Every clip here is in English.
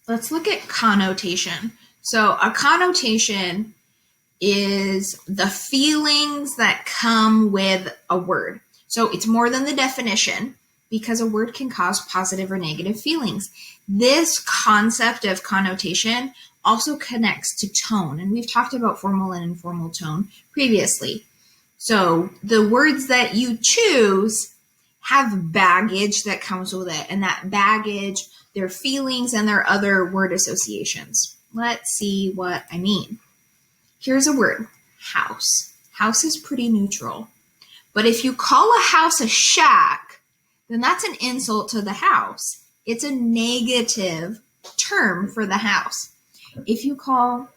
Let's look at connotation. So a connotation is the feelings that come with a word. So it's more than the definition because a word can cause positive or negative feelings. This concept of connotation also connects to tone, and we've talked about formal and informal tone previously. So the words that you choose have baggage that comes with it, and that baggage, their feelings, and their other word associations. Let's see what I mean. Here's a word, house. House is pretty neutral. But if you call a house a shack, then that's an insult to the house. It's a negative term for the house. If you call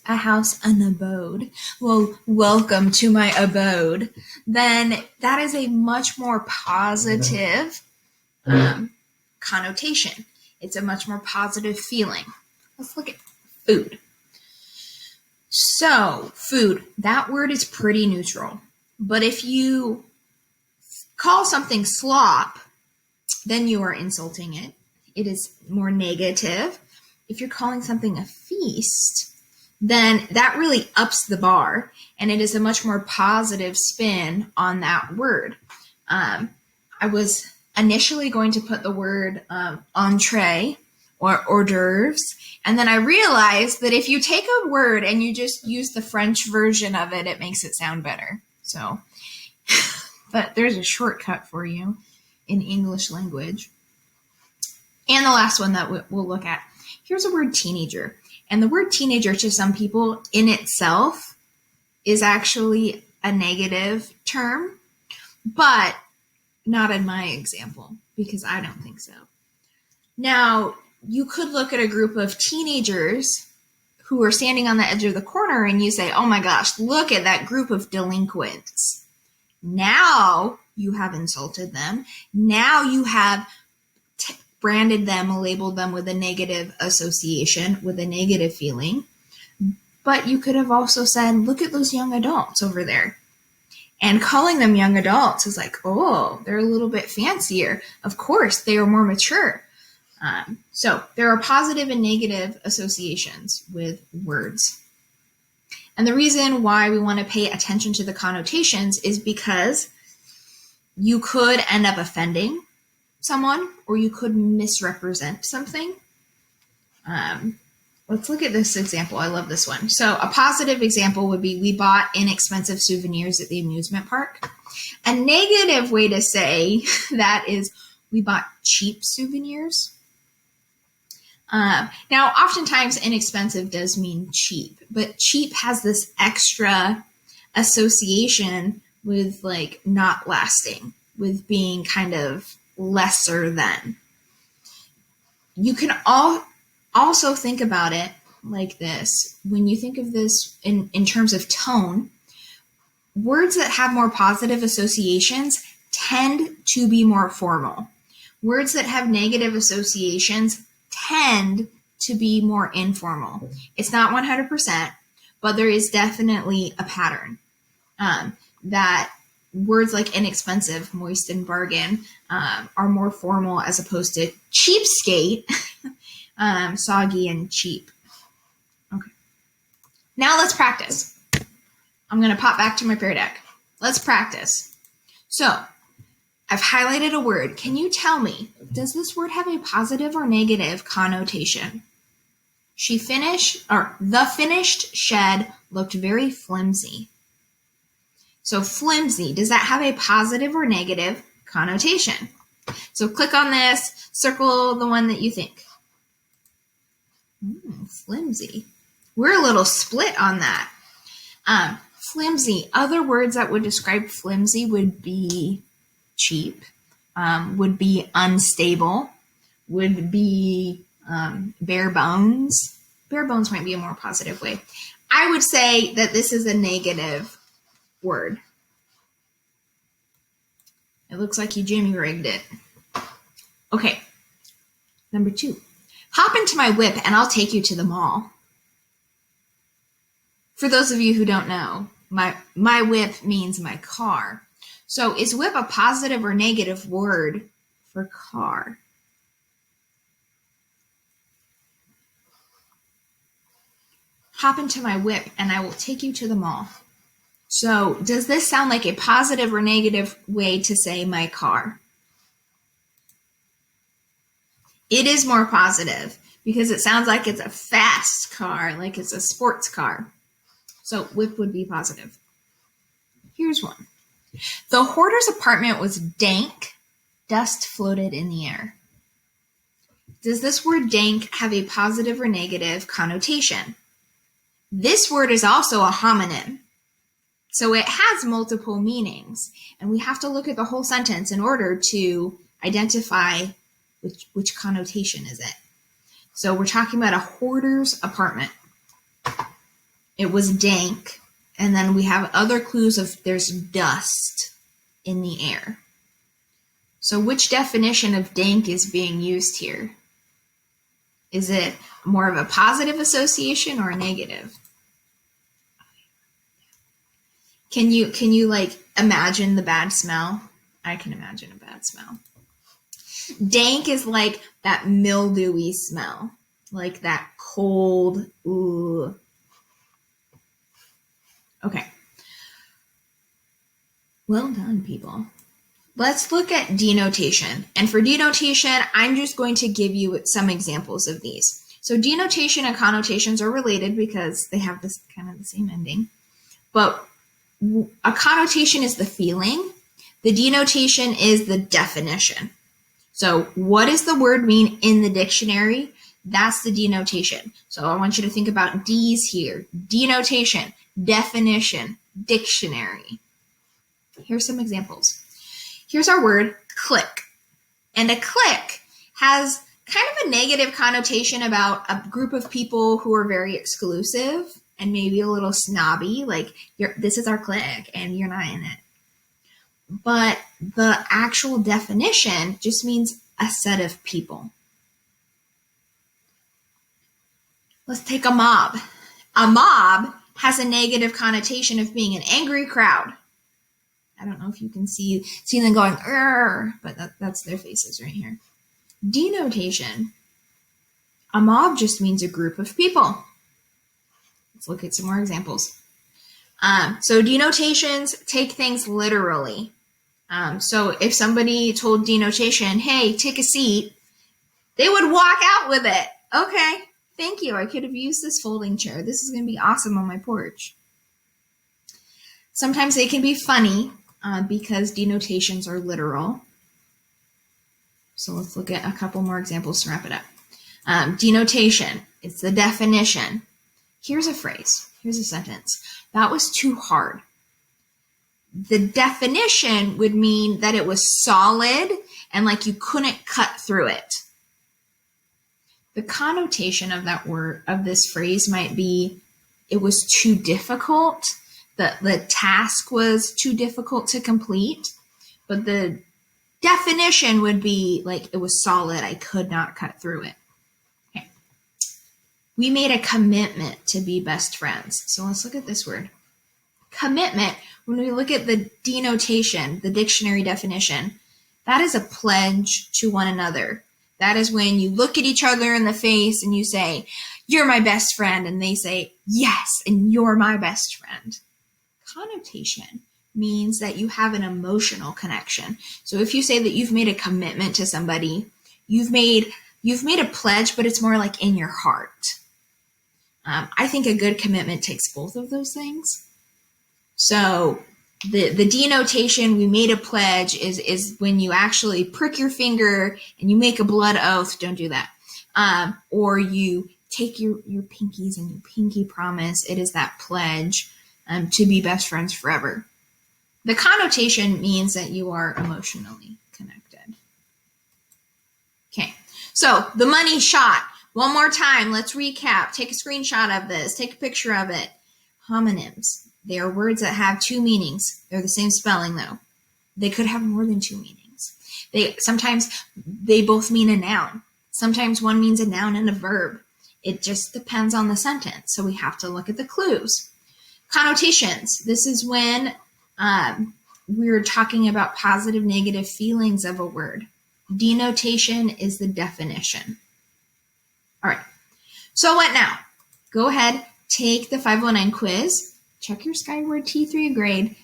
a house an abode, well, welcome to my abode, then that is a much more positive connotation. It's a much more positive feeling. Let's look at food. So, food, that word is pretty neutral. But if you call something slop, then you are insulting it. It is more negative. If you're calling something a feast, then that really ups the bar, and it is a much more positive spin on that word. I was initially going to put the word entree or hors d'oeuvres, and then I realized that if you take a word and you just use the French version of it, it makes it sound better. So, but there's a shortcut for you in English language. And the last one that we'll look at. Here's a word, teenager. And the word teenager to some people in itself is actually a negative term, but not in my example, because I don't think so. Now, you could look at a group of teenagers who are standing on the edge of the corner and you say, oh my gosh, look at that group of delinquents. Now you have insulted them. Now you have branded them, labeled them with a negative association, with a negative feeling. But you could have also said, look at those young adults over there. And calling them young adults is like, oh, they're a little bit fancier. Of course, they are more mature. So there are positive and negative associations with words. And the reason why we want to pay attention to the connotations is because you could end up offending someone, or you could misrepresent something. Let's look at this example. I love this one. So a positive example would be, we bought inexpensive souvenirs at the amusement park. A negative way to say that is, we bought cheap souvenirs. Now, oftentimes inexpensive does mean cheap, but cheap has this extra association with like not lasting, with being kind of lesser than. You can also think about it like this. When you think of this in terms of tone, words that have more positive associations tend to be more formal. Words that have negative associations tend to be more informal. It's not 100%, but there is definitely a pattern that words like inexpensive, moist, and bargain are more formal as opposed to cheapskate, soggy, and cheap. Okay. Now let's practice. I'm going to pop back to my prayer deck. Let's practice. So I've highlighted a word. Can you tell me, does this word have a positive or negative connotation? The finished shed looked very flimsy. So flimsy, does that have a positive or negative connotation? So click on this, circle the one that you think. Flimsy. We're a little split on that. Flimsy, other words that would describe flimsy would be cheap, would be unstable, would be bare bones. Bare bones might be a more positive way. I would say that this is a negative word. It looks like you Jimmy rigged it. Okay, number 2. Hop into my whip and I'll take you to the mall. For those of you who don't know, my whip means my car. So is whip a positive or negative word for car? hop into my whip and I will take you to the mall. So does this sound like a positive or negative way to say my car? It is more positive because it sounds like it's a fast car, like it's a sports car. So whip would be positive. Here's one. The hoarder's apartment was dank. Dust floated in the air. Does this word dank have a positive or negative connotation? This word is also a homonym. So it has multiple meanings, and we have to look at the whole sentence in order to identify which connotation is it. So we're talking about a hoarder's apartment. It was dank, and then we have other clues of there's dust in the air. So which definition of dank is being used here? Is it more of a positive association or a negative? Can you like imagine the bad smell? I can imagine a bad smell. Dank is like that mildewy smell, like that cold, ooh. Okay. Well done, people. Let's look at denotation. And for denotation, I'm just going to give you some examples of these. So denotation and connotations are related because they have this kind of the same ending. But a connotation is the feeling. The denotation is the definition. So what does the word mean in the dictionary? That's the denotation. So I want you to think about D's here. Denotation, definition, dictionary. Here's some examples. Here's our word, clique. And a clique has kind of a negative connotation about a group of people who are very exclusive and maybe a little snobby, like this is our clique and you're not in it. But the actual definition just means a set of people. Let's take a mob. A mob has a negative connotation of being an angry crowd. I don't know if you can see them going, but that's their faces right here. Denotation. A mob just means a group of people. Let's look at some more examples. So denotations take things literally. So if somebody told denotation, hey, take a seat, they would walk out with it. Okay, thank you. I could have used this folding chair. This is going to be awesome on my porch. Sometimes they can be funny because denotations are literal. So let's look at a couple more examples to wrap it up. Denotation, it's the definition. Here's a phrase. Here's a sentence. That was too hard. The definition would mean that it was solid and like you couldn't cut through it. The connotation of that word, of this phrase might be, it was too difficult. The task was too difficult to complete. But the definition would be like, it was solid. I could not cut through it. Okay. We made a commitment to be best friends. So let's look at this word. Commitment, when we look at the denotation, the dictionary definition, that is a pledge to one another. That is when you look at each other in the face and you say, you're my best friend. And they say, yes, and you're my best friend. Connotation means that you have an emotional connection. So if you say that you've made a commitment to somebody, you've made a pledge, but it's more like in your heart. I think a good commitment takes both of those things. So the denotation, we made a pledge, is when you actually prick your finger and you make a blood oath. Don't do that. Or you take your pinkies and you pinky promise. It is that pledge to be best friends forever. The connotation means that you are emotionally connected. Okay, so the money shot. One more time, let's recap. Take a screenshot of this. Take a picture of it. Homonyms. They are words that have two meanings. They're the same spelling, though. They could have more than two meanings. Sometimes they both mean a noun. Sometimes one means a noun and a verb. It just depends on the sentence. So we have to look at the clues. Connotations. This is when we're talking about positive, negative feelings of a word. Denotation is the definition. All right. So what now? Go ahead, take the 509 quiz, check your Skyward T3 grade,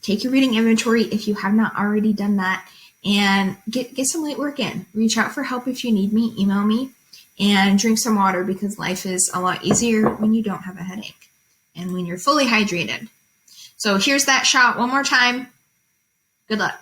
take your reading inventory if you have not already done that, and get some light work in. Reach out for help if you need me, email me, and drink some water because life is a lot easier when you don't have a headache and when you're fully hydrated. So here's that shot one more time. Good luck.